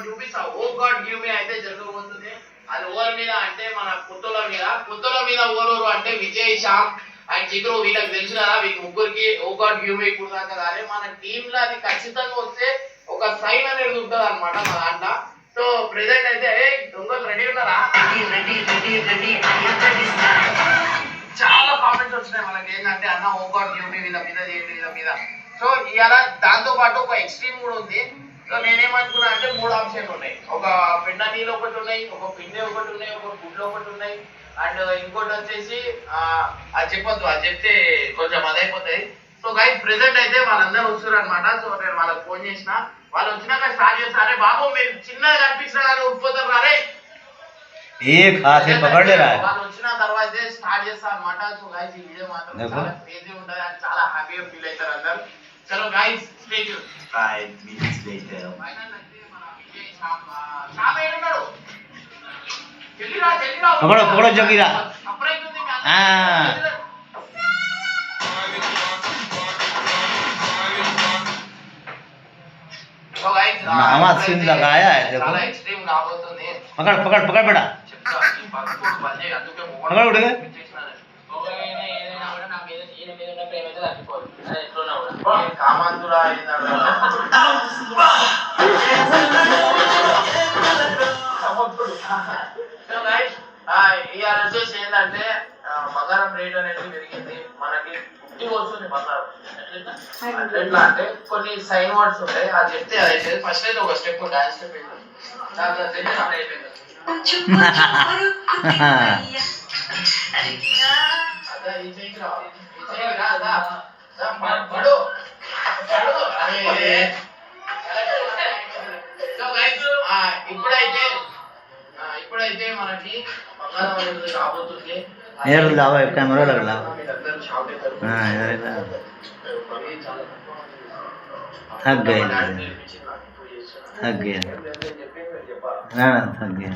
చూపిస్తా. ఓ God give me అయితే జరగబోతుంది. అది ఓవర్ మీద అంటే మన పుత్తల మీద ఓవర్ అంటే విజయ్ శ్యామ్ అండ్ చిత్రు వీళ్ళకి తెలుసు కదా, వీళ్ళకి ముగ్గురికి ఓ గాడ్ గివ్ మీ కూడా కానీ మన టీమ్ లో అది ఖచ్చితంగా వస్తే ఒక సైన్ అనేది ఉంటుంది అనమాట మన దాంట్లో. సో ప్రెసెంట్ అయితే దొంగలు రెడీ ఉన్నారా? చాలా కామెంట్స్ వచ్చినాయి మనకి ఏంటంటే అన్న ఓ గాడ్ గివ్ మీ వీళ్ళ మీద చేయండి వీళ్ళ మీద. సో ఇవాళ దాంతో పాటు ఒక ఎక్స్ట్రీమ్ కూడా ఉంది. సో నేనేమనుకున్నా అంటే 3 ఆప్షన్లు ఉన్నాయి. ఒక పెండ నీళ్ళు ఒకటి ఉన్నాయి, ఒక పిండి ఒకటి ఉన్నాయి, ఒక గుడ్లు ఒకటి ఉన్నాయి, అండ్ ఇంకోటి వచ్చేసి అది చెప్పొద్దు, అది చెప్తే కొంచెం అదైపోతాయి. సో గైస్ ప్రెసెంట్ అయితే వాళ్ళందరూ వస్తున్నారు అనమాట. సో నేను వాళ్ళకి ఫోన్ చేసిన, వాళ్ళు వచ్చినాక స్టార్ట్ చేస్తారే బాబు మీరు చిన్నగా కనిపిస్తున్నా కానీ ఉడిపోతారు రారే వాళ్ళు వచ్చిన తర్వాత స్టార్ట్ చేస్తా అనమాట. సో గైస్ ఈ వీడియో మాత్రం చాలా క్రేజీ ఉంటుంది అండ్ చాలా హ్యాపీగా ఫీల్ అవుతారు అందరు. చలో guys stay tune. 5 minutes later. पकड़ो जोगीरा हमारा सीन लगाया है देखो. पकड़ पकड़ पकड़ बेटा पकड़ उठ गए. వచ్చేసి ఏంటంటే బంగారం రేట్ అనేది పెరిగింది, మనకి ఇంటికి వస్తుంది బంగారం. ఎట్లా అంటే కొన్ని సైన్ వర్డ్స్ ఉంటాయి, అది చెప్తే అది అయిపోయింది. ఫస్ట్ అయితే ఒక స్టెప్ డాన్స్ స్టెప్ అయిపోయింది. ఇప్పుడైతే మనకి బంగారం అనేది రాబోతుంది. कैमरा लग रहा थक गए थक गए थक गए.